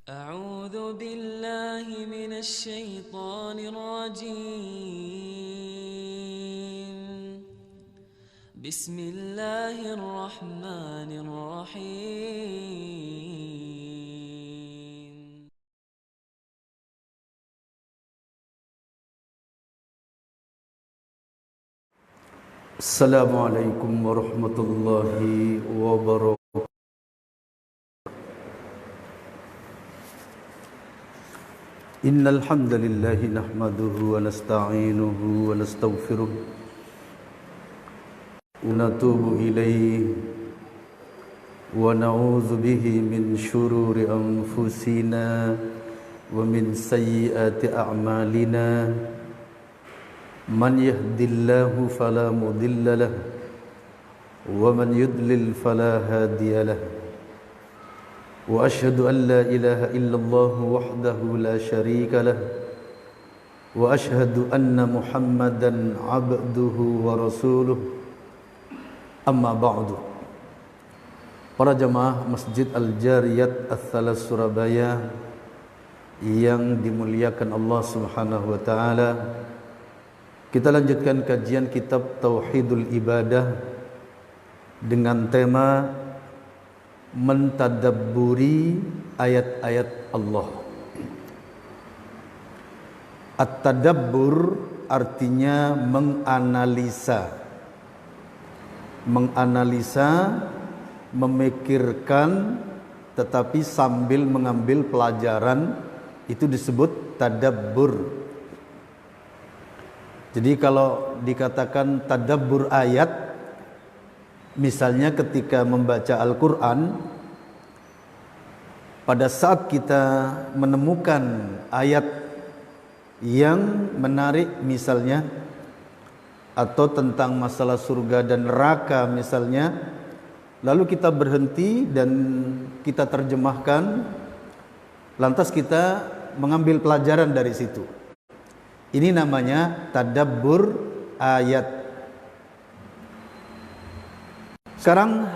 أعوذ بالله من الشيطان الرجيم. بسم الله الرحمن الرحيم. السلام عليكم ورحمة الله وبركاته. إن الحمد لله نحمده ونستعينه ونستغفره ونتوب إليه ونعوذ به من شرور أنفسنا ومن سيئات أعمالنا. من يهد الله فلا مضل له ومن يضلل فلا هادي له. وأشهد أن لا إله إلا الله وحده لا شريك له وأشهد أن محمدا عبده ورسوله. أما بعد. Para jamaah Masjid Al-Jariyat Ats-Tsalas Surabaya yang dimuliakan Allah Subhanahu wa taala, kita lanjutkan kajian kitab Tauhidul Ibadah dengan tema mentadabburi ayat-ayat Allah. At-tadabbur artinya menganalisa, memikirkan tetapi sambil mengambil pelajaran, itu disebut tadabbur. Jadi kalau dikatakan tadabbur ayat, misalnya ketika membaca Al-Quran, pada saat kita menemukan ayat yang menarik misalnya, atau tentang masalah surga dan neraka misalnya, lalu kita berhenti dan kita terjemahkan, lantas kita mengambil pelajaran dari situ. Ini namanya tadabbur ayat. Sekarang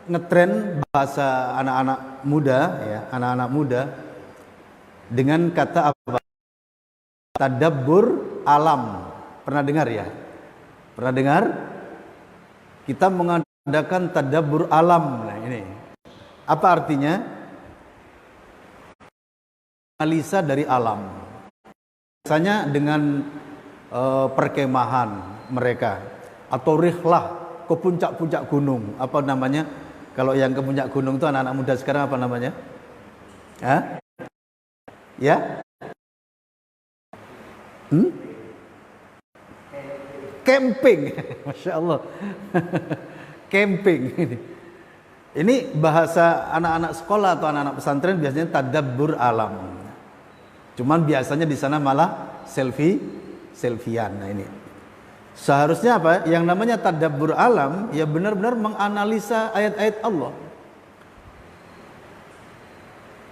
ngetren bahasa anak-anak muda, ya, anak-anak muda dengan kata apa? Tadabbur alam. Pernah dengar ya? Pernah dengar? Kita mengadakan tadabbur alam. Nah, ini apa artinya? Analisa dari alam. Biasanya dengan perkemahan mereka atau rihlah ke puncak-puncak gunung. Apa namanya? Kalau yang ke puncak gunung itu anak-anak muda sekarang apa namanya? Hah? Ya? Camping. Masya Allah. Camping. Ini bahasa anak-anak sekolah atau anak-anak pesantren biasanya tadabbur alam. Cuman biasanya di sana malah selfie-selfian. Nah ini. Seharusnya apa? Yang namanya tadabbur alam ya benar-benar menganalisa ayat-ayat Allah.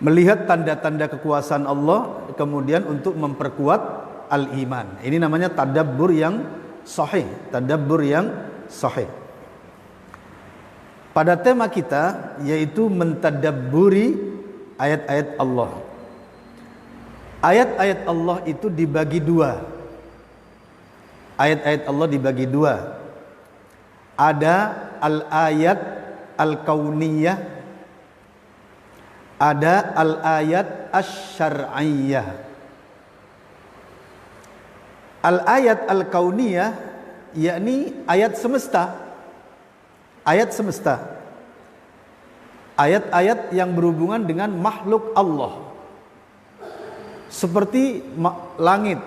Melihat tanda-tanda kekuasaan Allah, kemudian untuk memperkuat al-iman. Ini namanya tadabbur yang sahih, tadabbur yang sahih. Pada tema kita yaitu mentadabburi ayat-ayat Allah. Ayat-ayat Allah itu dibagi dua. Ayat-ayat Allah dibagi dua. Ada al-ayat al-kauniyah, ada al-ayat asy-syar'iyyah. Al-ayat al-kauniyah yakni ayat semesta. Ayat semesta. Ayat-ayat yang berhubungan dengan makhluk Allah. Seperti langit,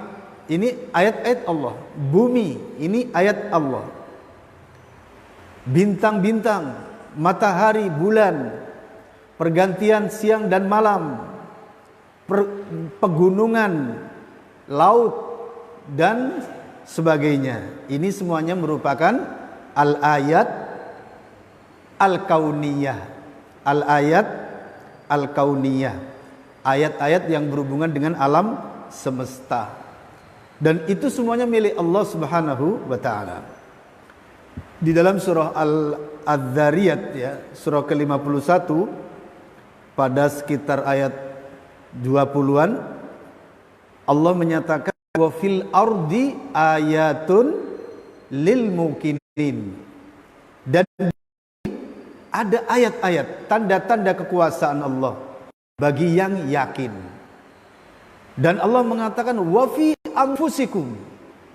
ini ayat-ayat Allah. Bumi, ini ayat Allah. Bintang-bintang, matahari, bulan, pergantian siang dan malam, pegunungan, laut, dan sebagainya. Ini semuanya merupakan al-ayat al-kauniyah. Al-ayat al-kauniyah. Ayat-ayat yang berhubungan dengan alam semesta. Dan itu semuanya milik Allah Subhanahu wa taala. Di dalam surah Al-Dzariyat ya, surah ke-51 pada sekitar ayat 20-an Allah menyatakan wa fil ardi ayatun lil mukinin, dan ada ayat-ayat, tanda-tanda kekuasaan Allah bagi yang yakin. Dan Allah mengatakan wa fi anfusikum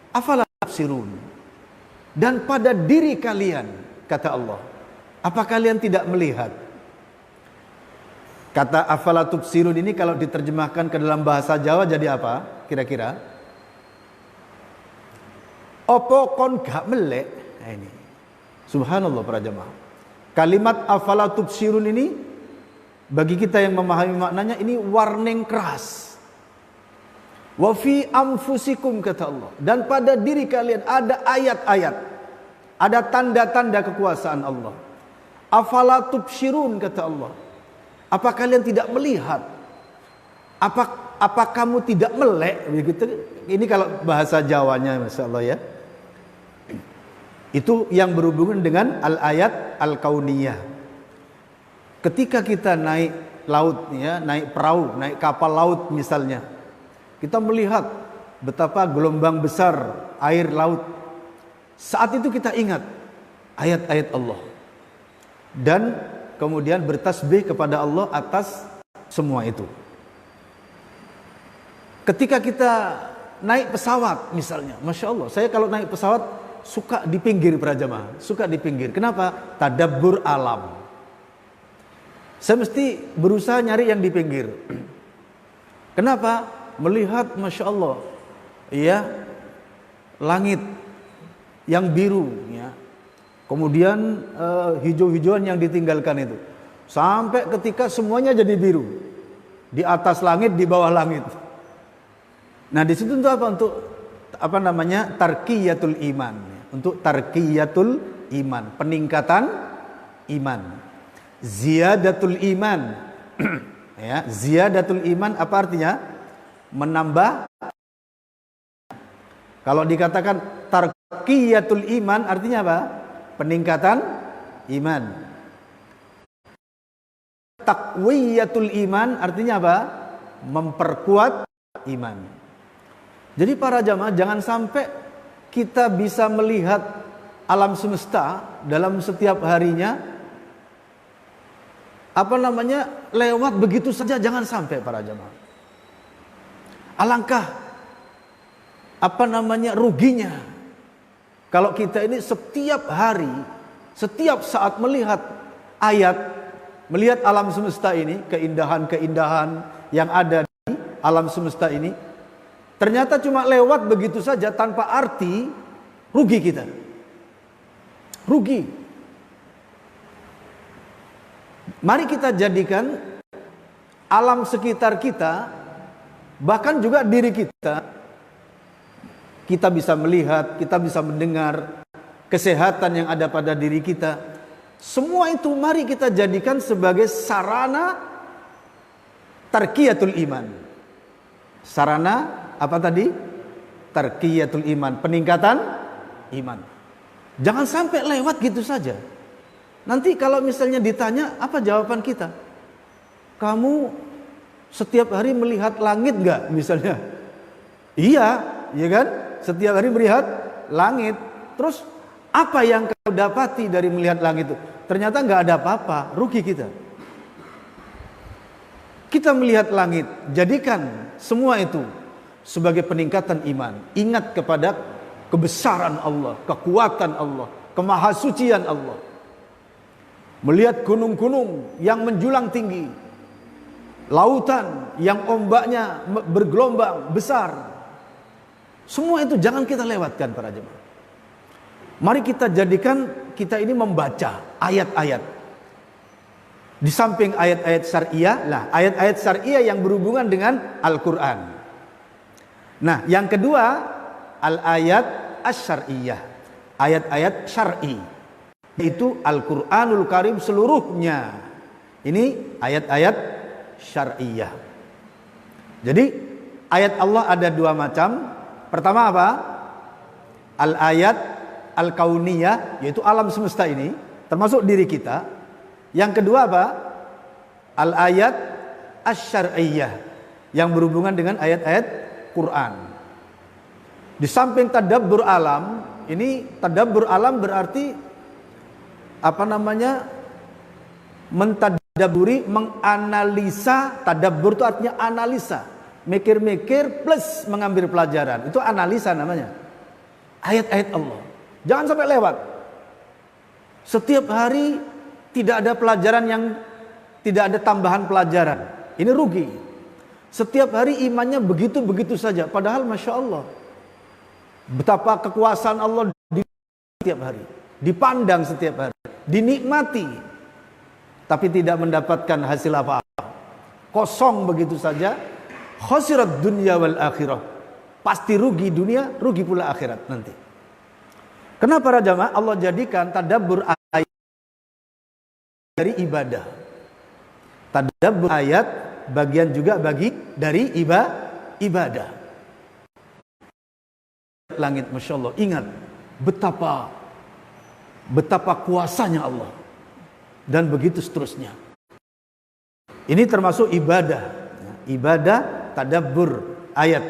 afala tubsirun, dan pada diri kalian, kata Allah, apa kalian tidak melihat? Kata afala tubsirun ini kalau diterjemahkan ke dalam bahasa Jawa jadi apa kira-kira? Opo kon gak melek? Nah, ini subhanallah para jemaah. Kalimat afala tubsirun ini bagi kita yang memahami maknanya ini warning keras. Wa fi anfusikum, kata Allah, dan pada diri kalian ada ayat-ayat, ada tanda-tanda kekuasaan Allah. Afala tubsirun, kata Allah, apa kalian tidak melihat? Apa kamu tidak melek? Begitu. Ini kalau bahasa Jawanya, masya Allah ya. Itu yang berhubungan dengan al-ayat al-kauniyah. Ketika kita naik laut, ya, naik perahu, naik kapal laut misalnya, kita melihat betapa gelombang besar air laut. Saat itu kita ingat ayat-ayat Allah dan kemudian bertasbih kepada Allah atas semua itu. Ketika kita naik pesawat misalnya, masya Allah, saya kalau naik pesawat suka di pinggir para jemaah, suka di pinggir. Kenapa? Tadabbur alam. Saya mesti berusaha nyari yang di pinggir. Kenapa? Melihat masya Allah, ya, langit yang biru, ya. Kemudian hijau-hijauan yang ditinggalkan itu, sampai ketika semuanya jadi biru, di atas langit, di bawah langit. Nah di situ untuk apa? Untuk apa namanya? Tarqiyatul iman, untuk tarqiyatul iman, peningkatan iman, ziyadatul iman. Ya, ziyadatul iman apa artinya? Menambah. Kalau dikatakan tarqiyatul iman artinya apa? Peningkatan iman. Taqwiyatul iman artinya apa? Memperkuat iman. Jadi para jamaah, jangan sampai kita bisa melihat alam semesta dalam setiap harinya apa namanya lewat begitu saja, jangan sampai para jamaah. Alangkah apa namanya ruginya kalau kita ini setiap hari, setiap saat melihat ayat, melihat alam semesta ini, keindahan-keindahan yang ada di alam semesta ini, ternyata cuma lewat begitu saja tanpa arti, rugi kita. Rugi. Mari kita jadikan alam sekitar kita, bahkan juga diri kita, kita bisa melihat, kita bisa mendengar kesehatan yang ada pada diri kita. Semua itu mari kita jadikan sebagai sarana tarqiyatul iman. Sarana apa tadi? Tarqiyatul iman, peningkatan iman. Jangan sampai lewat gitu saja. Nanti kalau misalnya ditanya, apa jawaban kita? Kamu setiap hari melihat langit enggak misalnya? Iya, ya kan? Setiap hari melihat langit. Terus apa yang kau dapati dari melihat langit itu? Ternyata enggak ada apa-apa, rugi kita. Kita melihat langit, jadikan semua itu sebagai peningkatan iman. Ingat kepada kebesaran Allah, kekuatan Allah, kemahasucian Allah. Melihat gunung-gunung yang menjulang tinggi, lautan yang ombaknya bergelombang besar. Semua itu jangan kita lewatkan para jemaah. Mari kita jadikan kita ini membaca ayat-ayat. Di samping ayat-ayat syariah, lah ayat-ayat syariah yang berhubungan dengan Al-Quran. Nah, yang kedua, al-ayat asy-syar'iyyah, ayat-ayat syar'i, yaitu Al-Quranul Karim seluruhnya. Ini ayat-ayat syar'iyyah. Jadi ayat Allah ada dua macam. Pertama apa? Al-ayat al-kauniyah, yaitu alam semesta ini, termasuk diri kita. Yang kedua apa? Al-ayat asy-syar'iyyah, yang berhubungan dengan ayat-ayat Quran. Di samping tadabbur alam, ini tadabbur alam berarti mentadabburi, menganalisa. Tadabbur itu artinya analisa, mikir-mikir plus mengambil pelajaran. Itu analisa namanya. Ayat-ayat Allah. Jangan sampai lewat. Setiap hari tidak ada pelajaran yang tidak ada tambahan pelajaran. Ini rugi. Setiap hari imannya begitu-begitu saja. Padahal Masya Allah, betapa kekuasaan Allah setiap hari, dipandang setiap hari, dinikmati, tapi tidak mendapatkan hasil apa-apa. Kosong begitu saja. Khosirat dunya wal akhirah. Pasti rugi dunia, rugi pula akhirat nanti. Kenapa para jamaah Allah jadikan tadabbur ayat dari ibadah? Tadabbur ayat bagian juga dari ibadah. Langit, Masya Allah, ingat betapa kuasanya Allah, dan begitu seterusnya. Ini termasuk ibadah tadabbur ayat.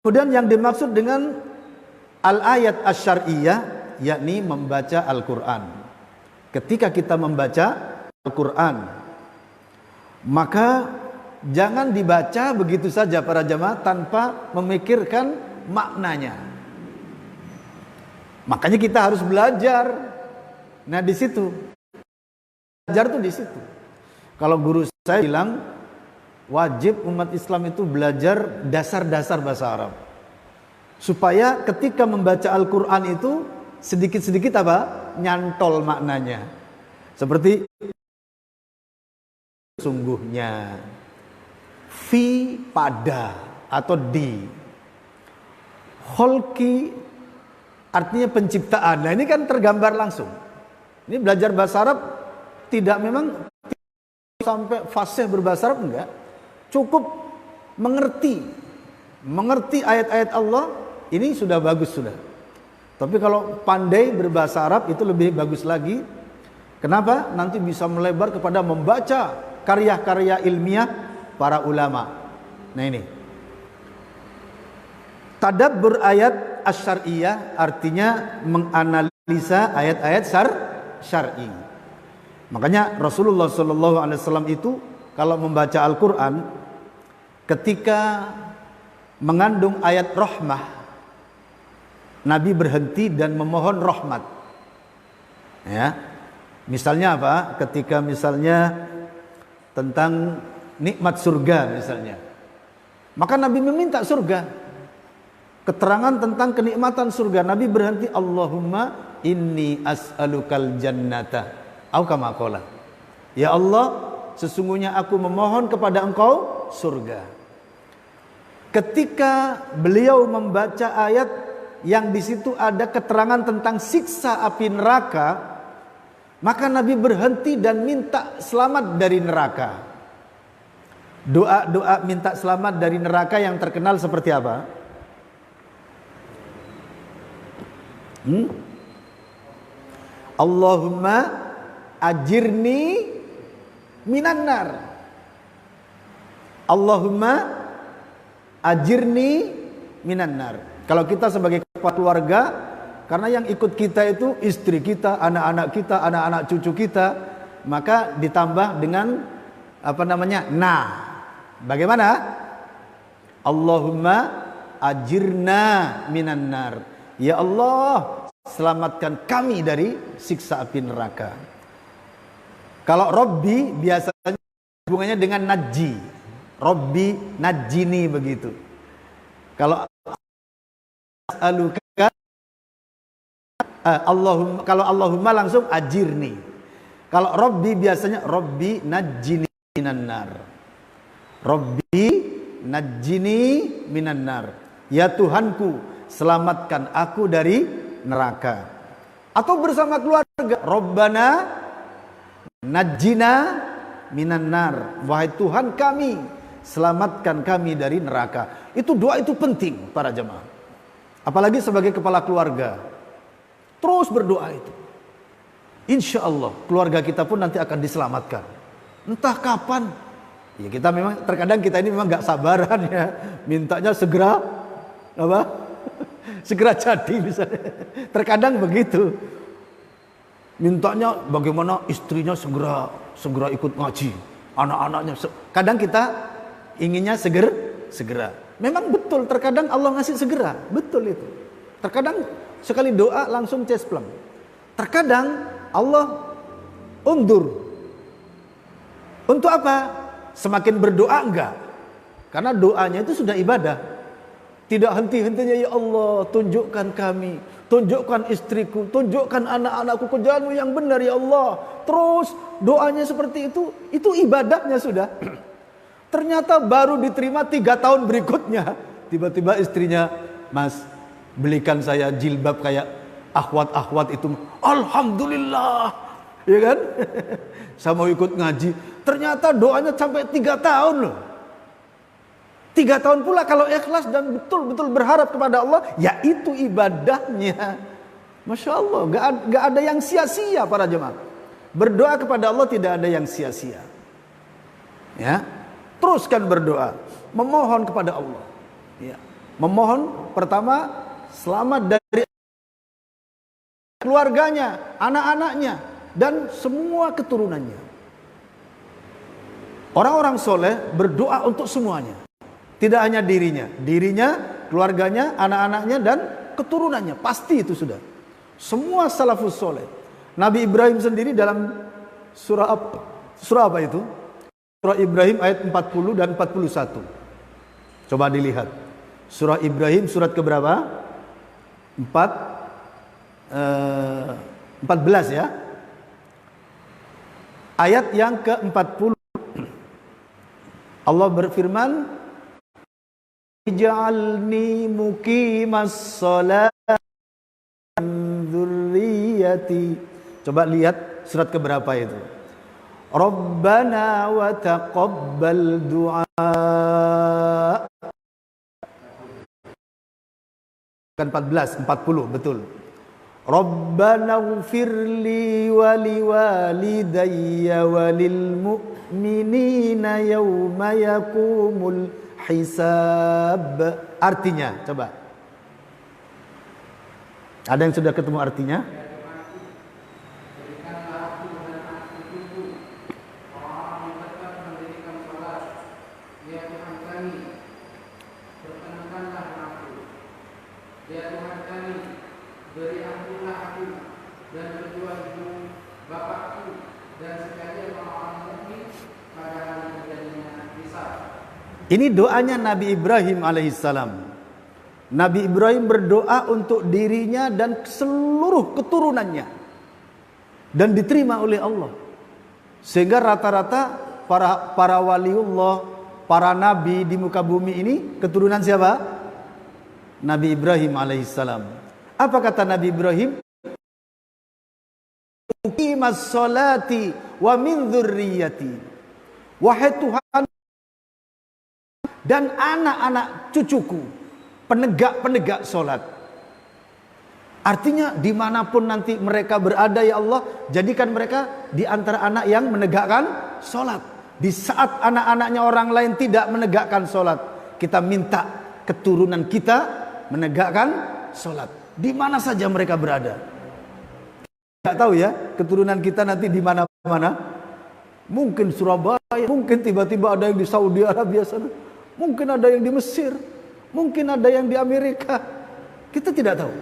Kemudian yang dimaksud dengan al-ayat asy-syar'iyyah, yakni membaca Al-Quran. Ketika kita membaca Al-Quran, maka jangan dibaca begitu saja para jamaah tanpa memikirkan maknanya. Makanya kita harus belajar. Nah, di situ belajar tuh di situ. Kalau guru saya bilang wajib umat Islam itu belajar dasar-dasar bahasa Arab, supaya ketika membaca Al-Quran itu sedikit-sedikit nyantol maknanya. Seperti sungguhnya, fi pada atau di, kholki artinya penciptaan. Nah, ini kan tergambar langsung. Ini belajar bahasa Arab tidak memang sampai fasih berbahasa Arab, enggak. Cukup mengerti ayat-ayat Allah, ini sudah bagus sudah. Tapi kalau pandai berbahasa Arab itu lebih bagus lagi. Kenapa? Nanti bisa melebar kepada membaca karya-karya ilmiah para ulama. Nah, ini tadabbur ayat asy-syar'iyyah artinya menganalisa ayat-ayat syar'i. Makanya Rasulullah SAW itu kalau membaca Al-Quran, ketika mengandung ayat rahmah, Nabi berhenti dan memohon rahmat. Ya, misalnya apa? Ketika misalnya tentang nikmat surga misalnya, maka Nabi meminta surga, keterangan tentang kenikmatan surga. Nabi berhenti, Allahumma inni as'alukal jannata, atau kama qala, ya Allah, sesungguhnya aku memohon kepada engkau surga. Ketika beliau membaca ayat yang di situ ada keterangan tentang siksa api neraka, maka Nabi berhenti dan minta selamat dari neraka. Doa-doa minta selamat dari neraka yang terkenal seperti apa? Allahumma ajirni minan nar. Allahumma ajirni minan nar. Kalau kita sebagai kepala keluarga, karena yang ikut kita itu istri kita, anak-anak cucu kita, maka ditambah dengan nah. Bagaimana? Allahumma ajirna minan nar. Ya Allah, selamatkan kami dari siksa api neraka. Kalau Robbi biasanya hubungannya dengan najji. Robbi najjini begitu. Kalau as'aluka Allahumma langsung ajirni. Kalau Robbi biasanya Robbi najjini minan nar. Robbi najjini minan nar. Ya Tuhanku, selamatkan aku dari neraka. Atau bersama keluarga, Rabbana najjina minan nar. Wahai Tuhan kami, selamatkan kami dari neraka. Itu doa itu penting para jemaah. Apalagi sebagai kepala keluarga, terus berdoa itu. Insya Allah keluarga kita pun nanti akan diselamatkan. Entah kapan Ya kita memang terkadang kita ini memang nggak sabaran ya, mintanya segera apa? Segera jadi misalnya. Terkadang begitu. Mintanya bagaimana istrinya segera ikut ngaji, anak-anaknya. Kadang kita inginnya segera. Memang betul terkadang Allah ngasih segera, betul itu. Terkadang sekali doa langsung cesplem. Terkadang Allah undur. Untuk apa? Semakin berdoa enggak. Karena doanya itu sudah ibadah. Tidak henti-hentinya, ya Allah, tunjukkan kami, tunjukkan istriku, tunjukkan anak-anakku ke jalan yang benar ya Allah. Terus doanya seperti itu ibadahnya sudah. Ternyata baru diterima 3 tahun berikutnya. Tiba-tiba istrinya, Mas, belikan saya jilbab kayak akhwat-akhwat itu. Alhamdulillah. Ya kan? Saya mau ikut ngaji. Ternyata doanya sampai 3 tahun loh. 3 tahun pula kalau ikhlas dan betul-betul berharap kepada Allah, ya itu ibadahnya. Masya Allah, gak ada yang sia-sia para jemaah. Berdoa kepada Allah tidak ada yang sia-sia. Ya, teruskan berdoa, memohon kepada Allah. Ya, memohon pertama selamat dari keluarganya, anak-anaknya, dan semua keturunannya. Orang-orang soleh berdoa untuk semuanya. Tidak hanya dirinya, keluarganya, anak-anaknya, dan keturunannya. Pasti itu sudah. Semua salafus soleh. Nabi Ibrahim sendiri dalam surah apa itu? Surah Ibrahim ayat 40 dan 41. Coba dilihat. Surah Ibrahim surat keberapa? 14 ya. Ayat yang ke-40. Allah berfirman, Ij'alni muqimas shalah dzurriyyati. Coba lihat surat keberapa itu. Rabbana wa taqabbal du'a. Kan 40 betul. Rabbana ighfirli wa liwalidayya wa lil mu'minina yawma yaqumul hisab. Artinya, coba. Ada yang sudah ketemu artinya? Ini doanya Nabi Ibrahim alaihissalam. Nabi Ibrahim berdoa untuk dirinya dan seluruh keturunannya. Dan diterima oleh Allah. Sehingga rata-rata para waliullah, para nabi di muka bumi ini keturunan siapa? Nabi Ibrahim alaihissalam. Apa kata Nabi Ibrahim? Uqimas sholati wa min dzurriyyati. Wahai Tuhan, dan anak-anak cucuku penegak-penegak sholat. Artinya dimanapun nanti mereka berada ya Allah, jadikan mereka di antara anak yang menegakkan sholat. Di saat anak-anaknya orang lain tidak menegakkan sholat, kita minta keturunan kita menegakkan sholat. Di mana saja mereka berada. Tidak tahu ya keturunan kita nanti di mana-mana. Mungkin Surabaya, mungkin tiba-tiba ada yang di Saudi Arabia sana. Mungkin ada yang di Mesir, mungkin ada yang di Amerika. Kita tidak tahu.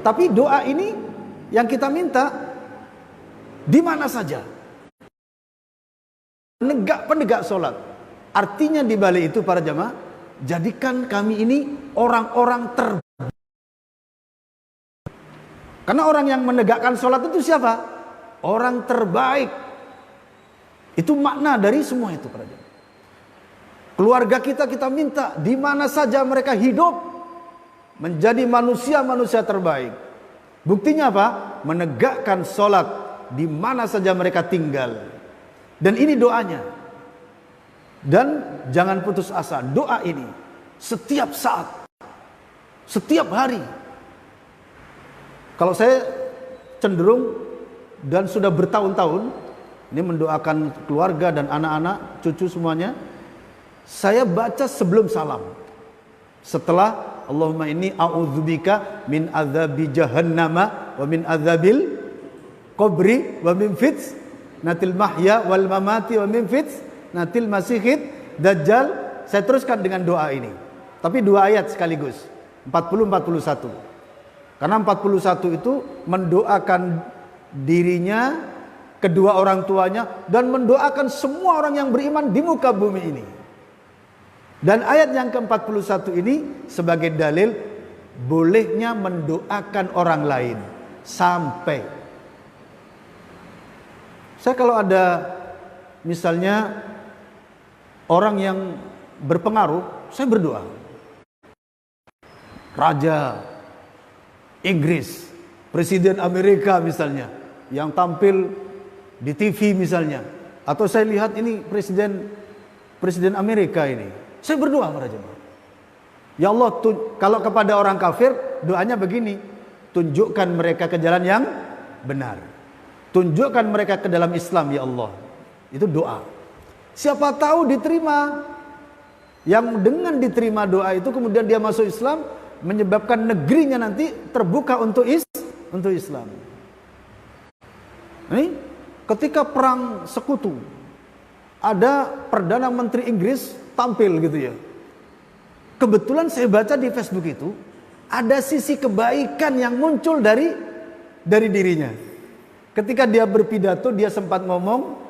Tapi doa ini yang kita minta di mana saja. Penegak sholat. Artinya di balik itu para jamaah, jadikan kami ini orang-orang terbaik. Karena orang yang menegakkan sholat itu siapa? Orang terbaik. Itu makna dari semua itu para jamaah. Keluarga kita minta di mana saja mereka hidup menjadi manusia-manusia terbaik. Buktinya apa? Menegakkan sholat di mana saja mereka tinggal. Dan ini doanya. Dan jangan putus asa. Doa ini setiap saat, setiap hari. Kalau saya cenderung dan sudah bertahun-tahun ini mendoakan keluarga dan anak-anak, cucu semuanya. saya baca sebelum salam. Setelah Allahumma inni a'udzubika min adzabi jahannama wa min adzabil qabri wa min fitnatil mahya wal mamati wa min fitnatil masihid dajjal. Saya teruskan dengan doa ini. Tapi 2 ayat sekaligus. 40-41. Karena 41 itu mendoakan dirinya, kedua orang tuanya, dan mendoakan semua orang yang beriman di muka bumi ini. Dan ayat yang ke-41 ini sebagai dalil bolehnya mendoakan orang lain. Sampai saya kalau ada misalnya orang yang berpengaruh, saya berdoa. Raja Inggris, Presiden Amerika misalnya, yang tampil di TV misalnya, atau saya lihat ini Presiden Amerika ini, saya berdoa para jemaah. Ya Allah, kalau kepada orang kafir doanya begini, tunjukkan mereka ke jalan yang benar, tunjukkan mereka ke dalam Islam ya Allah. Itu doa. Siapa tahu diterima. Yang dengan diterima doa itu kemudian dia masuk Islam, menyebabkan negerinya nanti terbuka untuk Islam. Ini ketika perang sekutu, ada Perdana Menteri Inggris tampil gitu ya. Kebetulan saya baca di Facebook itu ada sisi kebaikan yang muncul dari dirinya. Ketika dia berpidato, dia sempat ngomong,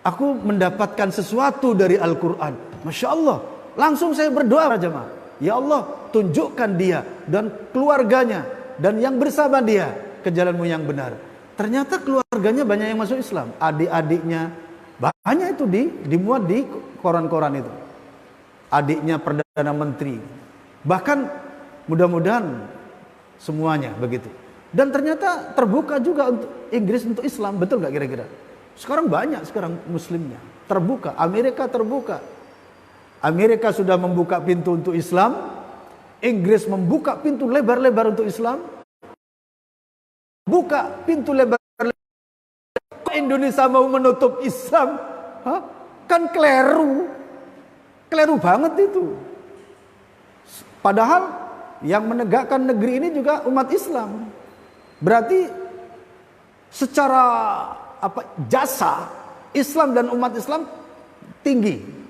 aku mendapatkan sesuatu dari Al-Quran. Masya Allah. Langsung saya berdoa jemaah. Ya Allah, tunjukkan dia dan keluarganya dan yang bersama dia ke jalanmu yang benar. Ternyata keluarganya banyak yang masuk Islam. Adik-adiknya banyak itu dimuat di koran-koran itu. Adiknya Perdana Menteri. Bahkan mudah-mudahan semuanya begitu. Dan ternyata terbuka juga untuk Inggris, untuk Islam. Betul gak kira-kira? Sekarang banyak muslimnya. Terbuka. Amerika terbuka. Amerika sudah membuka pintu untuk Islam. Inggris membuka pintu lebar-lebar untuk Islam. Buka pintu lebar-lebar. Indonesia mau menutup Islam? Hah? Kan keliru. Keliru banget itu. Padahal yang menegakkan negeri ini juga umat Islam. Berarti secara jasa Islam dan umat Islam tinggi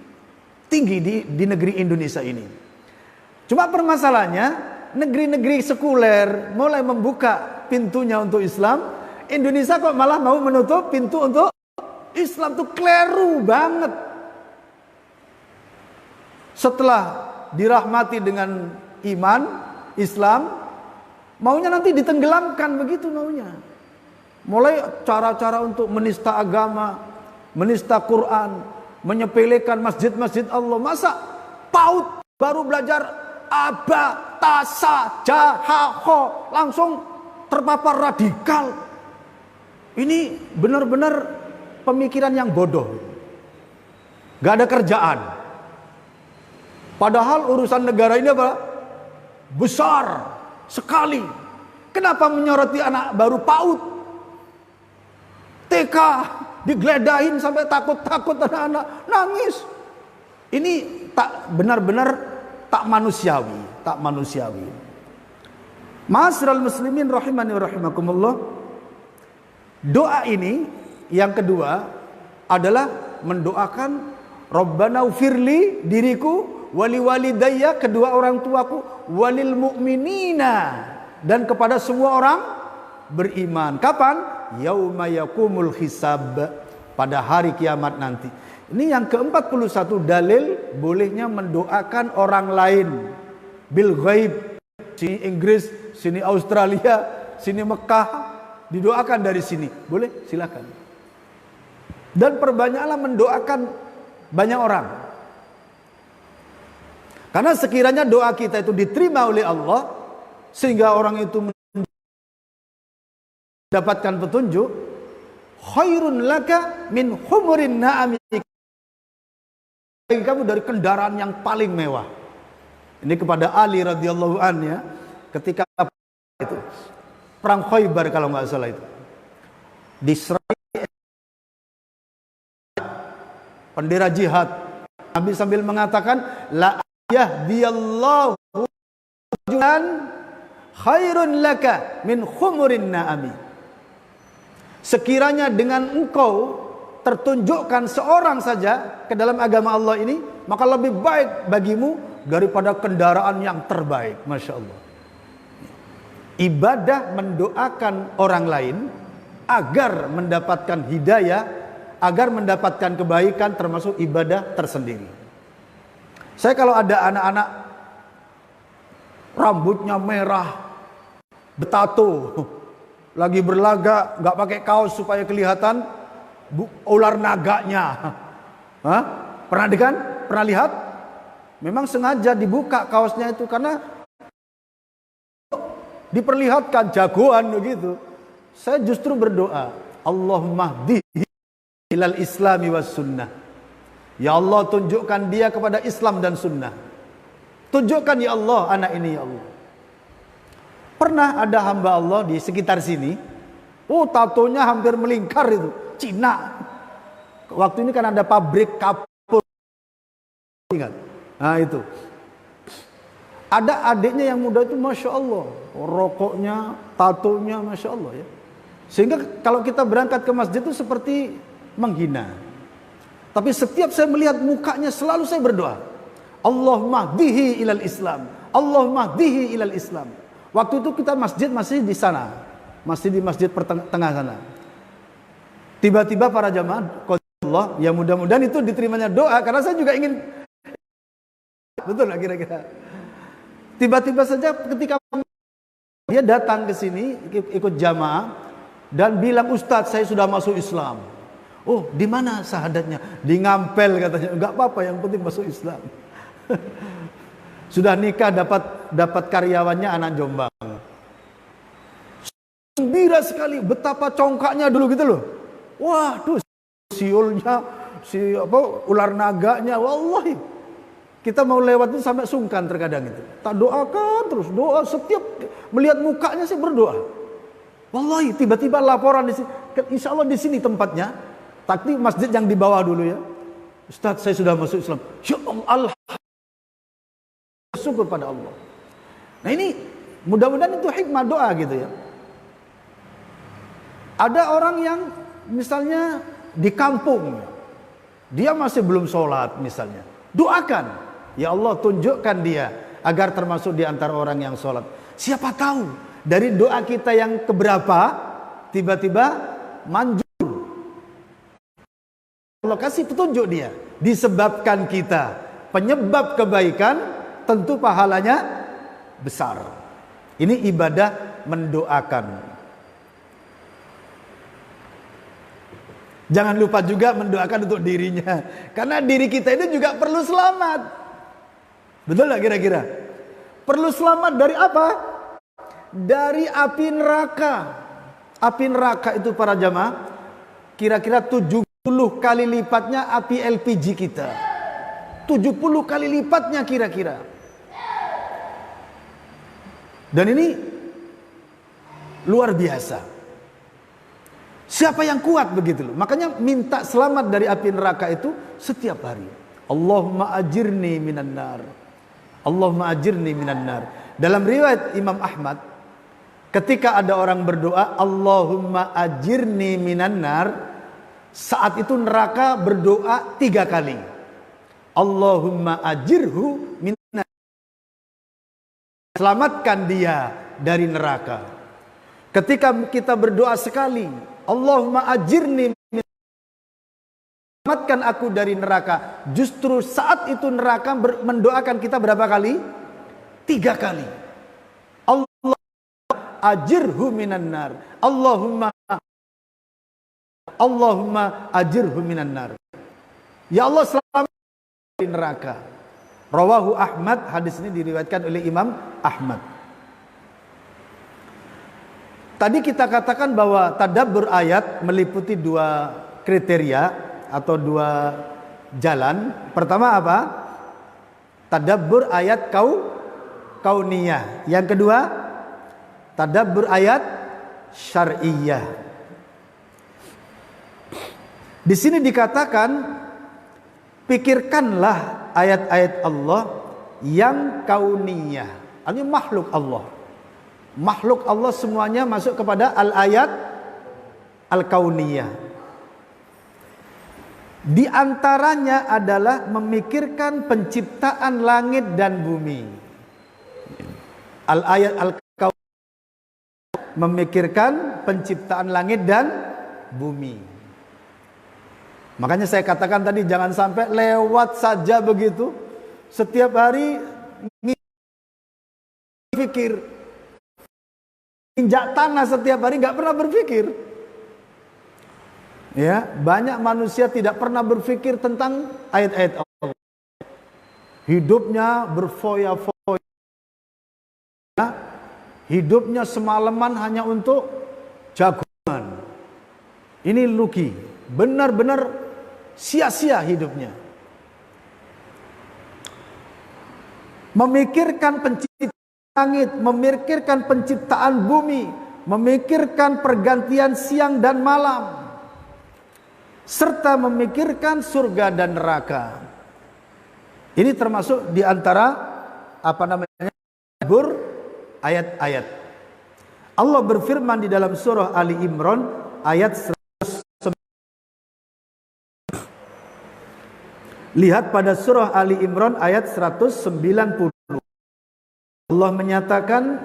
di negeri Indonesia ini. Cuma permasalahannya negeri-negeri sekuler mulai membuka pintunya untuk Islam, Indonesia kok malah mau menutup pintu untuk Islam. Tuh keliru banget. Setelah dirahmati dengan iman Islam, maunya nanti ditenggelamkan, begitu maunya. Mulai cara-cara untuk menista agama, menista Quran, menyepelekan masjid-masjid Allah. Masa PAUD baru belajar aba, tasa, jahaho, langsung terpapar radikal. Ini benar-benar pemikiran yang bodoh. Gak ada kerjaan. Padahal urusan negara ini apa? Besar sekali. Kenapa menyoroti anak baru PAUD? TK digeledahin sampai takut-takut anak-anak nangis. Ini tak benar-benar tak manusiawi. Ma'asyiral muslimin rahimani wa rahimakumullah. Doa ini yang kedua adalah mendoakan Rabbana ufirli, diriku, wali walidayya, kedua orang tuaku, walil mu'minina, dan kepada semua orang beriman. Kapan? Yauma yakumul hisab, pada hari kiamat nanti. Ini yang ke-41 dalil bolehnya mendoakan orang lain bil ghaib. Sini Inggris, sini Australia, sini Mekah, didoakan dari sini. Boleh? Silakan. Dan perbanyaklah mendoakan banyak orang. Karena sekiranya doa kita itu diterima oleh Allah, sehingga orang itu mendapatkan petunjuk, khairun laka min humurin na'am, bagi kamu dari kendaraan yang paling mewah. Ini kepada Ali radhiyallahu anhu ya, ketika itu perang Khaybar kalau nggak salah itu, diserai bendera jihad, Nabi sambil mengatakan, la yahdiyallahu rajulan khairun laka min khumurin na'ami. Sekiranya dengan engkau tertunjukkan seorang saja ke dalam agama Allah ini, maka lebih baik bagimu daripada kendaraan yang terbaik. Masya Allah. Ibadah mendoakan orang lain agar mendapatkan hidayah, agar mendapatkan kebaikan, termasuk ibadah tersendiri. Saya kalau ada anak-anak rambutnya merah, betato, lagi berlaga, nggak pakai kaos supaya kelihatan ular naganya. Hah? Pernah lihat? Memang sengaja dibuka kaosnya itu karena diperlihatkan jagoan begitu. Saya justru berdoa, Allahumma hdihi ilal islami was sunnah. Ya Allah, tunjukkan dia kepada Islam dan sunnah. Tunjukkan ya Allah anak ini ya Allah. Pernah ada hamba Allah di sekitar sini, tatonya hampir melingkar itu, Cina. Waktu ini kan ada pabrik kapur, ingat? Nah itu. Ada adiknya yang muda itu, Masya Allah, rokoknya, tatonya, Masya Allah ya. Sehingga kalau kita berangkat ke masjid itu seperti menghina. Tapi setiap saya melihat mukanya selalu saya berdoa, Allahumma hdihi ilal Islam, Allahumma hdihi ilal Islam. Waktu itu kita masjid masih di sana, masih di masjid tengah sana. Tiba-tiba para jamaah, Allah, ya mudah-mudahan itu diterimanya doa, karena saya juga ingin, betul lah kira-kira. Tiba-tiba saja ketika dia datang ke sini ikut jamaah dan bilang, Ustadz saya sudah masuk Islam. Oh, di mana syahadatnya? Di Ngampel katanya. Enggak apa-apa, yang penting masuk Islam. Sudah nikah, dapat karyawannya anak Jombang. Gembira sekali, betapa congkaknya dulu gitu loh. Wah, tuh siulnya, ular naganya, wallahi. Kita mau lewat itu sampai sungkan terkadang itu. Tak doakan terus, doa setiap melihat mukanya saya berdoa. Wallahi, tiba-tiba laporan di sini. Insya Allah di sini tempatnya. Tapi masjid yang di bawah dulu ya. Ustadz saya sudah masuk Islam. Ya Allah, syukur pada Allah. Nah ini mudah-mudahan itu hikmah doa gitu ya. Ada orang yang misalnya di kampung, dia masih belum sholat misalnya. Doakan, ya Allah tunjukkan dia agar termasuk di antara orang yang sholat. Siapa tahu dari doa kita yang keberapa tiba-tiba manjur. Allah kasih petunjuk dia. Disebabkan kita penyebab kebaikan, tentu pahalanya besar. Ini ibadah mendoakan. Jangan lupa juga mendoakan untuk dirinya, karena diri kita itu juga perlu selamat. Betul gak kira-kira? Perlu selamat dari apa? Dari api neraka. Api neraka itu para jamaah kira-kira 70 kali lipatnya api LPG kita. 70 kali lipatnya kira-kira. Dan ini luar biasa. Siapa yang kuat begitu loh. Makanya minta selamat dari api neraka itu setiap hari. Allahumma ajirni minan nar. Allahumma ajirni minan nar. Dalam riwayat Imam Ahmad, ketika ada orang berdoa Allahumma ajirni minan nar, saat itu neraka berdoa 3 kali. Allahumma ajirhu minan nar. Selamatkan dia dari neraka. Ketika kita berdoa sekali, Allahumma ajirni, selamatkan aku dari neraka. Justru saat itu neraka mendoakan kita berapa kali? 3 kali. Allah ajirhu minan nar. Allahumma ajirhu minan nar. Ya Allah, selamatkan dari neraka. Rawahu Ahmad, hadis ini diriwayatkan oleh Imam Ahmad. Tadi kita katakan bahwa tadabbur ayat meliputi 2 kriteria atau 2 jalan. Pertama apa? Tadabbur ayat kauniyah. Yang kedua, tadabbur ayat syar'iyah. Di sini dikatakan pikirkanlah ayat-ayat Allah yang kauniyah, artinya makhluk Allah. Makhluk Allah semuanya masuk kepada al-ayat al-kauniyah. Di antaranya adalah memikirkan penciptaan langit dan bumi. Al-ayat al-kauniyah, memikirkan penciptaan langit dan bumi. Makanya saya katakan tadi, jangan sampai lewat saja begitu. Setiap hari berpikir, injak tanah setiap hari, nggak pernah berpikir. Ya, banyak manusia tidak pernah berpikir tentang ayat-ayat Allah. Hidupnya berfoya-foya, hidupnya semalaman hanya untuk jagungan. Ini rugi, benar-benar sia-sia hidupnya. Memikirkan penciptaan langit, memikirkan penciptaan bumi, memikirkan pergantian siang dan malam, serta memikirkan surga dan neraka. Ini termasuk di antara ayat-ayat. Allah berfirman di dalam surah Ali Imran ayat 109. Lihat pada surah Ali Imran ayat 190. Allah menyatakan,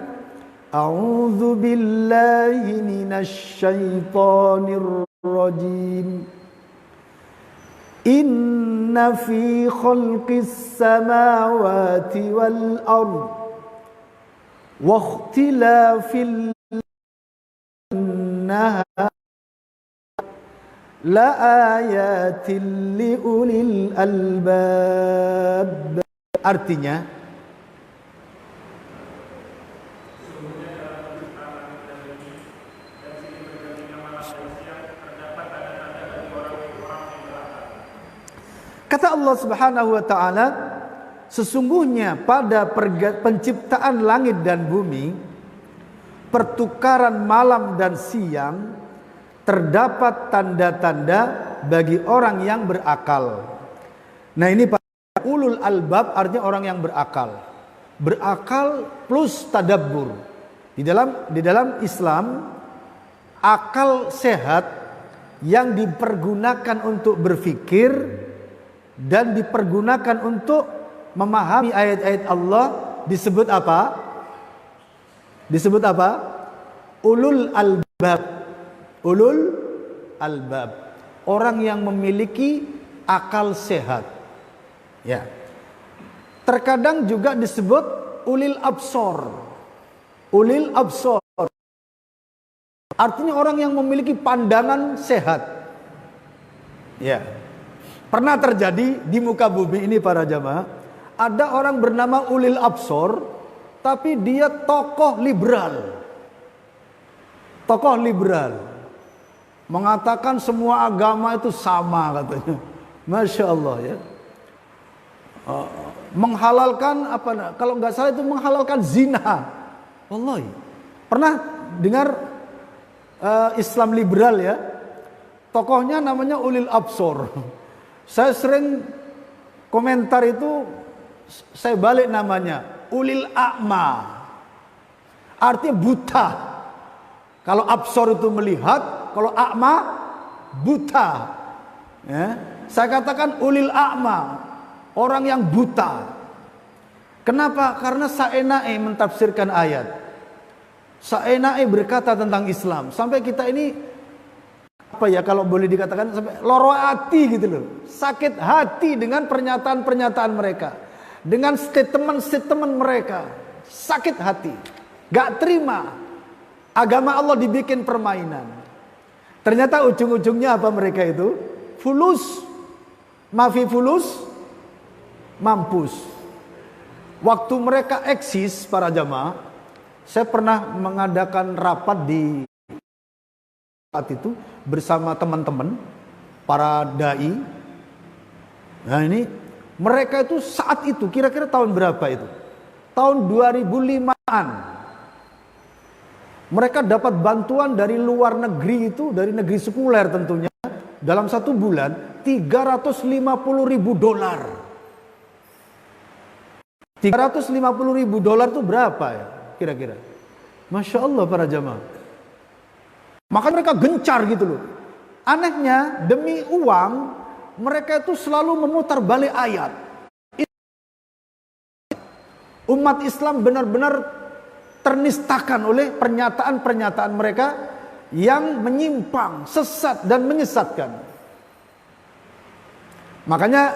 A'udzu billahi minasy syaithanir rajim. Inna fi khalqis samawati wal ard wa ikhtilafil nahar la ayatin li ulil albab. Artinya, kata Allah Subhanahu wa taala, sesungguhnya pada penciptaan langit dan bumi, pertukaran malam dan siang, terdapat tanda-tanda bagi orang yang berakal. Nah, ini ulul albab artinya orang yang berakal. Berakal plus tadabbur. Di dalam Islam, akal sehat yang dipergunakan untuk berpikir dan dipergunakan untuk memahami ayat-ayat Allah disebut apa? Disebut apa? Ulul albab. Ulul albab, orang yang memiliki akal sehat. Ya. Terkadang juga disebut ulil absor. Ulil absor artinya orang yang memiliki pandangan sehat. Ya. Pernah terjadi di muka bumi ini para jamaah, ada orang bernama ulil absor, tapi dia tokoh liberal. Tokoh liberal. Mengatakan semua agama itu sama katanya. Masya Allah ya. Menghalalkan kalau nggak salah itu menghalalkan zina. Wallahi. Pernah dengar Islam liberal ya? Tokohnya namanya Ulil Absor. Saya sering komentar itu, saya balik namanya Ulil A'ma. Artinya buta. Kalau absor itu melihat, kalau a'ma buta. Ya. Saya katakan ulil a'ma, orang yang buta. Kenapa? Karena saena'e mentafsirkan ayat. Saena'e berkata tentang Islam. Sampai kita ini kalau boleh dikatakan sampai loro hati gitu loh. Sakit hati dengan pernyataan-pernyataan mereka. Dengan statement-statement mereka. Sakit hati. Gak terima. Agama Allah dibikin permainan. Ternyata ujung-ujungnya apa mereka itu? Fulus. Mafi fulus. Mampus. Waktu mereka eksis para jamaah, saya pernah mengadakan rapat di saat itu bersama teman-teman para dai. Nah ini mereka itu saat itu kira-kira tahun berapa itu? Tahun 2005-an. Mereka dapat bantuan dari luar negeri itu, dari negeri sekuler tentunya, dalam 1 bulan $350.000. $350.000 itu berapa ya kira-kira? Masya Allah para jamaah. Maka mereka gencar gitu loh. Anehnya demi uang mereka itu selalu memutar balik ayat. Umat Islam benar-benar ternistakan oleh pernyataan-pernyataan mereka yang menyimpang, sesat dan menyesatkan. Makanya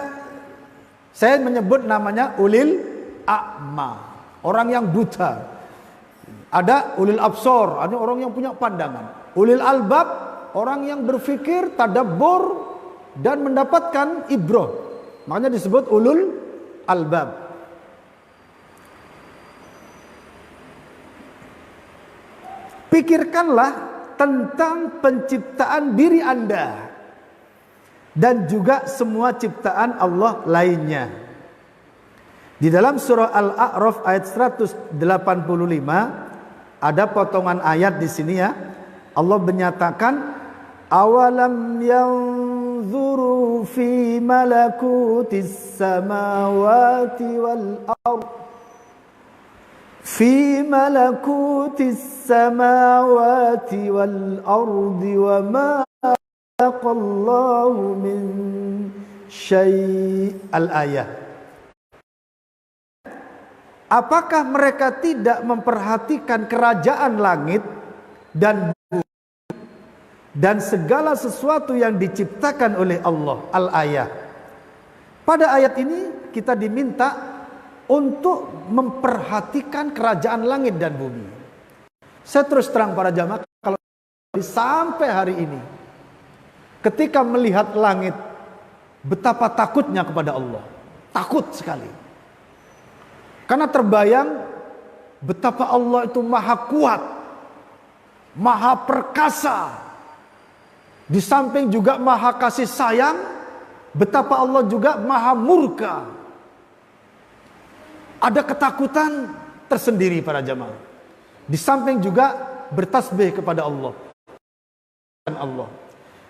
saya menyebut namanya ulil a'ma, orang yang buta. Ada ulil absor, ada orang yang punya pandangan. Ulil albab, orang yang berpikir, tadabbur dan mendapatkan ibrah. Makanya disebut ulul albab. Pikirkanlah tentang penciptaan diri Anda dan juga semua ciptaan Allah lainnya. Di dalam surah Al-A'raf ayat 185 ada potongan ayat di sini ya. Allah menyatakan awalam yanzuru fi malakutis samawati wal ardh fi malakutis samawati wal ardi wa ma khalaqallahu min syai' al-ayah. Apakah mereka tidak memperhatikan kerajaan langit dan bumi dan segala sesuatu yang diciptakan oleh Allah? Al-ayah. Pada ayat ini kita diminta untuk memperhatikan kerajaan langit dan bumi. Saya terus terang para jamaah, kalau sampai hari ini ketika melihat langit, betapa takutnya kepada Allah. Takut sekali. Karena terbayang betapa Allah itu maha kuat, maha perkasa. Di samping juga maha kasih sayang, betapa Allah juga maha murka. Ada ketakutan tersendiri para jamaah. Di samping juga bertasbih kepada Allah.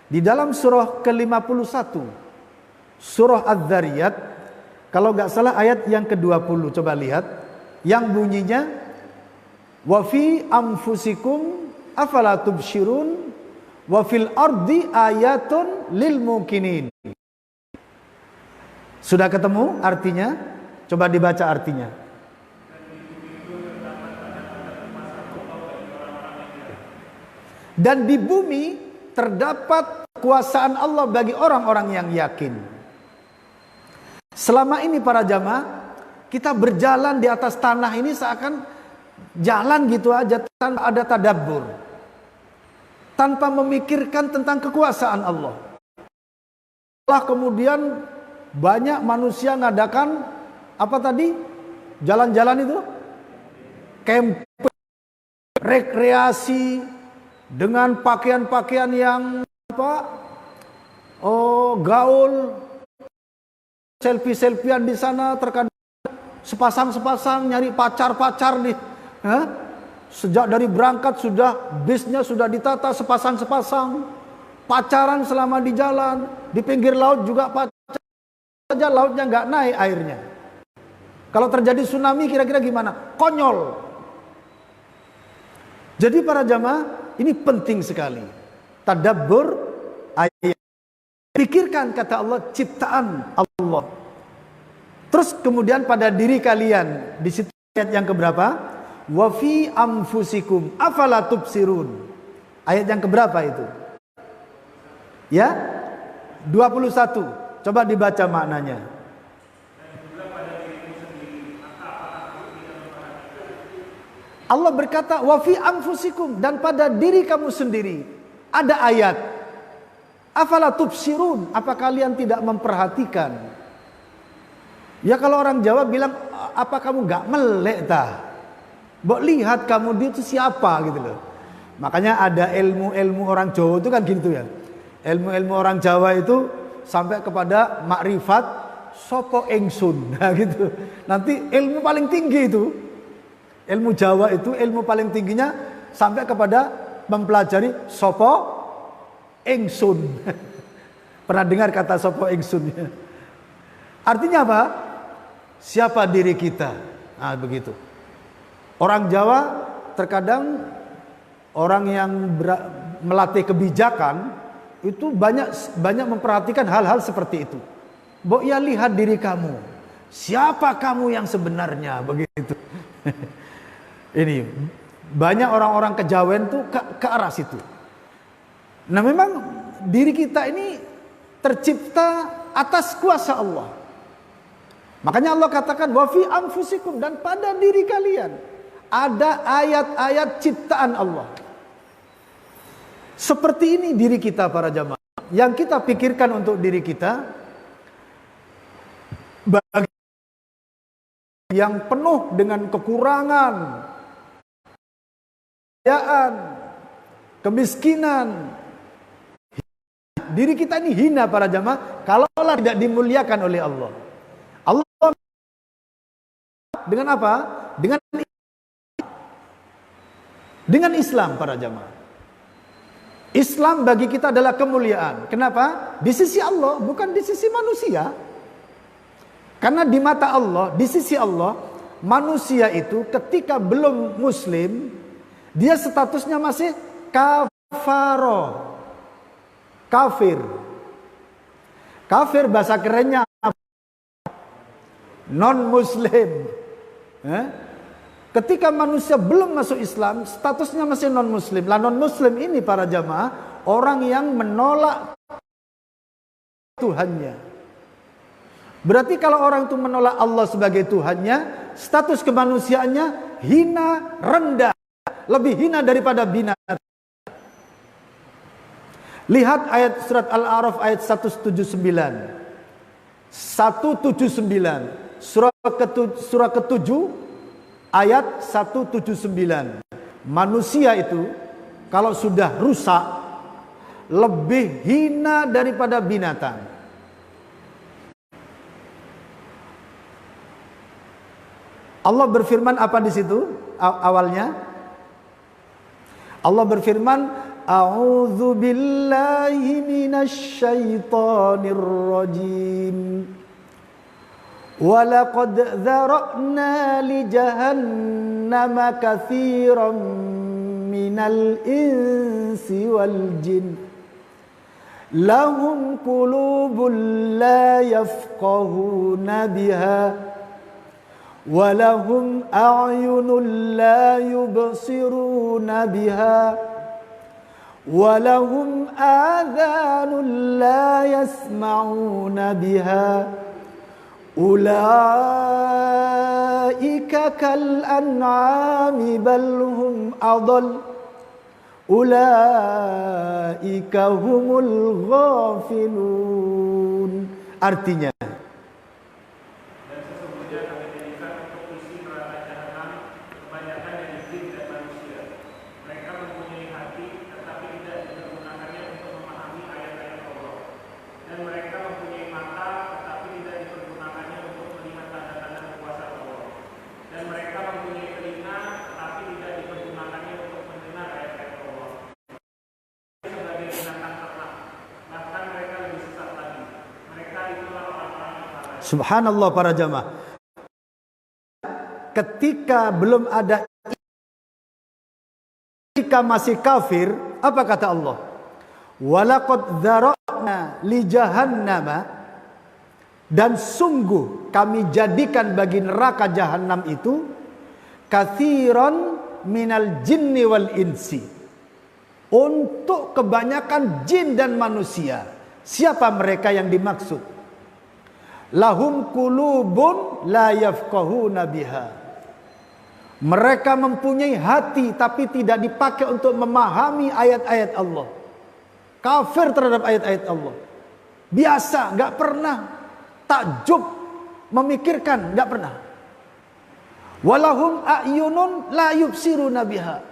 Di dalam surah ke-51, surah Az-Zariyat, kalau nggak salah ayat yang ke-20, coba lihat, yang bunyinya wa fi anfusikum afala tubsyirun wa fil ardi ayatun lil mukminin. Sudah ketemu artinya? Coba dibaca artinya. Dan di bumi terdapat kekuasaan Allah bagi orang-orang yang yakin. Selama ini para jamaah, kita berjalan di atas tanah ini seakan jalan gitu aja tanpa ada tadabbur, tanpa memikirkan tentang kekuasaan Allah. Setelah kemudian banyak manusia ngadakan apa tadi? Jalan-jalan itu? Camping, rekreasi dengan pakaian-pakaian yang apa? Oh, gaul. Selfie-selfian di sana, terkadang sepasang-sepasang nyari pacar-pacar nih. Sejak dari berangkat sudah bisnya sudah ditata sepasang-sepasang. Pacaran selama di jalan, di pinggir laut juga pacaran saja, lautnya nggak naik airnya. Kalau terjadi tsunami kira-kira gimana? Konyol. Jadi para jamaah, ini penting sekali. Tadabbur ayat. Pikirkan kata Allah, ciptaan Allah. Terus kemudian pada diri kalian, di situ ayat yang keberapa? Wa fi anfusikum afala tubsirun. Ayat yang keberapa itu? Ya? 21. Coba dibaca maknanya. Allah berkata wa fi anfusikum, dan pada diri kamu sendiri ada ayat. Afala tubsirun, apa kalian tidak memperhatikan? Ya kalau orang Jawa bilang, apa kamu gak melek tah? Mbok lihat kamu dia itu siapa gitu loh. Makanya ada ilmu-ilmu orang Jawa itu kan gitu ya. Ilmu-ilmu orang Jawa itu sampai kepada makrifat sopo ingsun. Nah gitu. Nanti ilmu paling tinggi itu. Ilmu Jawa itu ilmu paling tingginya sampai kepada mempelajari sopo ingsun. Pernah dengar kata sopo ingsun? Artinya apa? Siapa diri kita? Nah, begitu. Orang Jawa terkadang orang yang melatih kebijakan itu banyak memperhatikan hal-hal seperti itu. Mbok ya lihat diri kamu. Siapa kamu yang sebenarnya? Begitu. Ini banyak orang-orang kejawen tuh ke arah situ. Nah, memang diri kita ini tercipta atas kuasa Allah. Makanya Allah katakan wa fi anfusikum, dan pada diri kalian ada ayat-ayat ciptaan Allah. Seperti ini diri kita para jamaah. Yang kita pikirkan untuk diri kita bagi yang penuh dengan kekurangan, kemiskinan. Diri kita ini hina para jamaah kalaulah tidak dimuliakan oleh Allah. Allah dengan apa? Dengan Islam para jamaah. Islam bagi kita adalah kemuliaan. Kenapa? Di sisi Allah, bukan di sisi manusia. Karena di mata Allah, di sisi Allah, manusia itu ketika belum muslim, dia statusnya masih kafaro. Kafir. Kafir bahasa kerennya non muslim. Ketika manusia belum masuk Islam, statusnya masih non muslim. Lah non muslim ini para jamaah orang yang menolak Tuhannya. Berarti kalau orang itu menolak Allah sebagai Tuhannya, status kemanusiaannya hina, rendah, lebih hina daripada binatang. Lihat ayat surat Al-A'raf ayat 179. 179. Surah ke-7 ayat 179. Manusia itu kalau sudah rusak lebih hina daripada binatang. Allah berfirman apa di situ awalnya? Allah berfirman, A'udzu billahi minasy syaithanir rajim. Walaqad dzara'na li jahannama katsiran minal insi wal jin. Lahum qulubun la yafqahuna biha. Walahum a'yunun la yubsiruna biha. Walahum adhanun la yasma'una biha. Ulaika kal an'ami bal hum adall. Ulaika humul ghafilun. Artinya, subhanallah para jamaah. Ketika belum ada, ketika masih kafir, apa kata Allah? Walaqad dzara'na li jahannama, dan sungguh kami jadikan bagi neraka jahanam itu katsiran minal jinni wal insi, untuk kebanyakan jin dan manusia. Siapa mereka yang dimaksud? Lahum qulubun la yafqahuna biha. Mereka mempunyai hati tapi tidak dipakai untuk memahami ayat-ayat Allah. Kafir terhadap ayat-ayat Allah. Biasa, enggak pernah takjub memikirkan, enggak pernah. Walahum a'yunun la yubsiruna biha.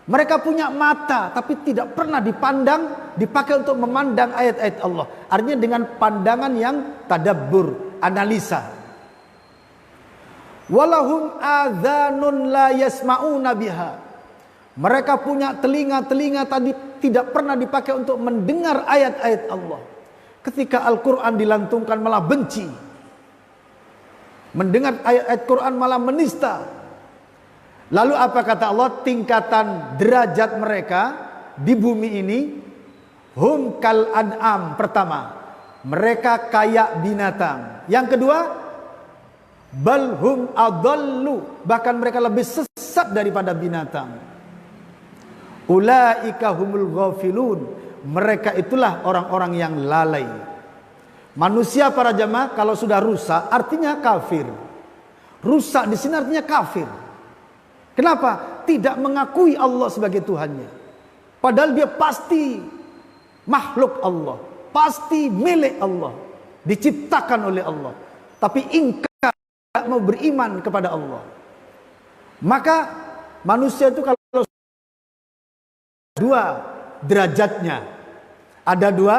Mereka punya mata tapi tidak pernah dipakai untuk memandang ayat-ayat Allah. Artinya dengan pandangan yang tadabbur, analisa. Walahum adhanun la yasma'una biha. Mereka punya telinga-telinga tadi tidak pernah dipakai untuk mendengar ayat-ayat Allah. Ketika Al-Quran dilantungkan malah benci. Mendengar ayat-ayat Quran malah menista. Lalu apa kata Allah? Tingkatan derajat mereka di bumi ini, hum kal an'am. Pertama, mereka kayak binatang. Yang kedua, bal hum adallu, bahkan mereka lebih sesat daripada binatang. Ulaika humul ghafilun, mereka itulah orang-orang yang lalai. Manusia para jamaah kalau sudah rusak artinya kafir. Rusak di sini artinya kafir. Kenapa? Tidak mengakui Allah sebagai Tuhannya. Padahal dia pasti makhluk Allah, pasti milik Allah, diciptakan oleh Allah. Tapi ingkar, tidak mau beriman kepada Allah. Maka manusia itu kalau dua derajatnya, ada dua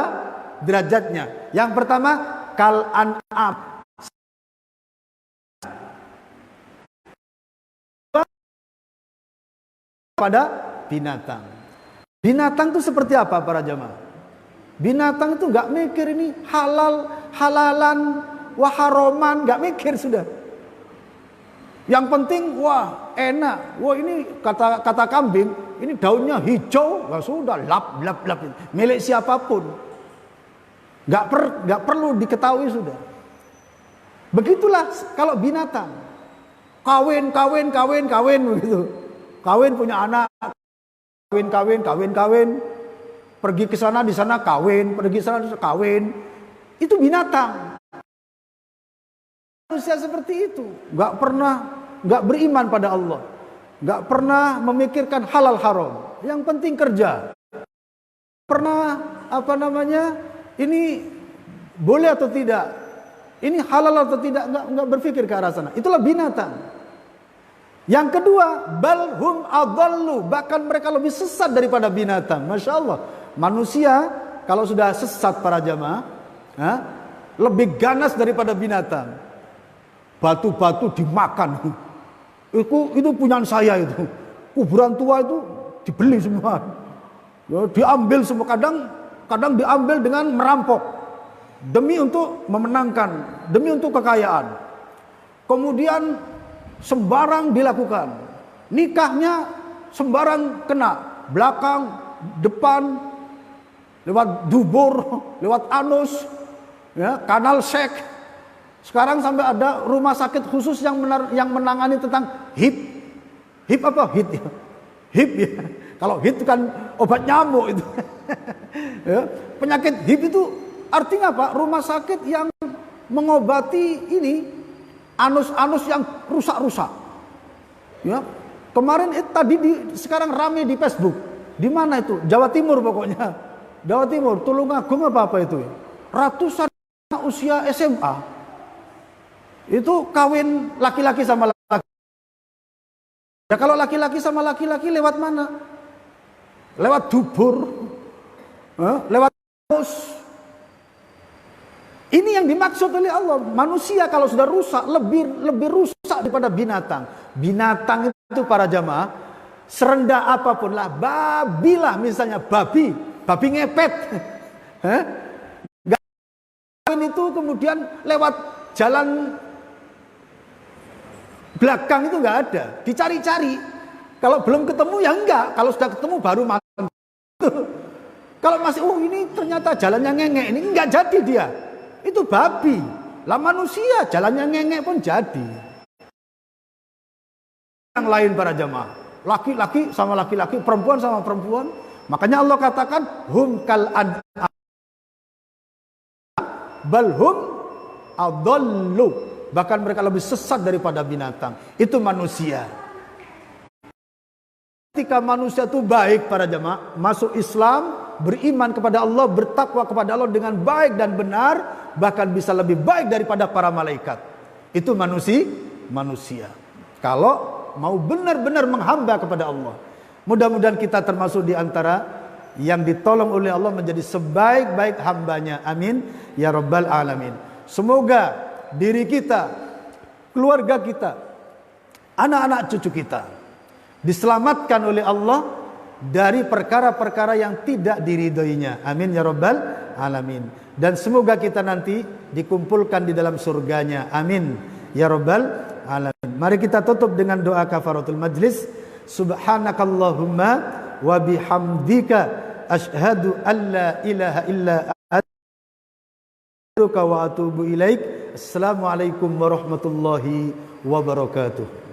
derajatnya. Yang pertama kal an'am, pada binatang. Binatang itu seperti apa para jamaah? Binatang itu nggak mikir ini halal, halalan, waharoman, nggak mikir sudah. Yang penting wah enak, wah ini kata kambing, ini daunnya hijau, wah sudah lap, milik siapapun. Nggak perlu diketahui sudah. Begitulah kalau binatang, kawin begitu. Kawin punya anak, kawin, pergi ke sana di sana kawin, pergi ke sana kawin. Itu binatang. Manusia seperti itu, nggak beriman pada Allah, nggak pernah memikirkan halal haram. Yang penting kerja. Ini boleh atau tidak, ini halal atau tidak, nggak berpikir ke arah sana. Itulah binatang. Yang kedua, balhum adallu, bahkan mereka lebih sesat daripada binatang. Masya Allah, manusia kalau sudah sesat para jamaah, lebih ganas daripada binatang. Batu-batu dimakan, itu punya saya itu. Kuburan tua itu dibeli semua, ya, diambil semua. Kadang diambil dengan merampok demi untuk memenangkan, demi untuk kekayaan. Kemudian sembarang dilakukan. Nikahnya sembarang kena, belakang, depan, lewat dubur, lewat anus, ya, kanal seks. Sekarang sampai ada rumah sakit khusus yang menangani tentang HIV. HIV apa? HIV ya. Kalau HIV itu kan obat nyamuk itu. Ya, penyakit HIV itu artinya apa? Rumah sakit yang mengobati ini anus-anus yang rusak-rusak. Ya, kemarin sekarang rame di Facebook. Di mana itu? Jawa Timur pokoknya. Jawa Timur, Tulungagung apa itu? Ratusan usia SMA. Itu kawin laki-laki sama laki. Ya kalau laki-laki sama laki-laki lewat mana? Lewat dubur, lewat anus. Ini yang dimaksud oleh Allah. Manusia kalau sudah rusak lebih rusak daripada binatang. Binatang itu para jamaah serendah apapun lah, babi lah misalnya, babi ngepet. Itu kemudian lewat jalan belakang itu nggak ada, dicari-cari. Kalau belum ketemu ya enggak, kalau sudah ketemu baru makan. Kalau masih ini ternyata jalannya ngengek, ini enggak jadi dia. Itu babi. Lah manusia jalannya ngengek pun jadi. Yang lain para jamaah, laki-laki sama laki-laki, perempuan sama perempuan. Makanya Allah katakan hum kal an'am bal hum adallu, bahkan mereka lebih sesat daripada binatang. Itu manusia. Ketika manusia itu baik para jamaah, masuk Islam, beriman kepada Allah, bertakwa kepada Allah dengan baik dan benar, bahkan bisa lebih baik daripada para malaikat. Itu manusia. Kalau mau benar-benar menghamba kepada Allah. Mudah-mudahan kita termasuk di antara yang ditolong oleh Allah menjadi sebaik-baik hambanya. Amin ya rabbal alamin. Semoga diri kita, keluarga kita, anak-anak cucu kita diselamatkan oleh Allah dari perkara-perkara yang tidak diridhoinya. Amin ya rabbal alamin. dan semoga kita nanti dikumpulkan di dalam surganya. Amin ya rabbal alamin. Mari kita tutup dengan doa kafaratul majlis. Subhanakallahumma wa bihamdika asyhadu an la ilaha illa anta wa atubu ilaik. Assalamualaikum warahmatullahi wabarakatuh.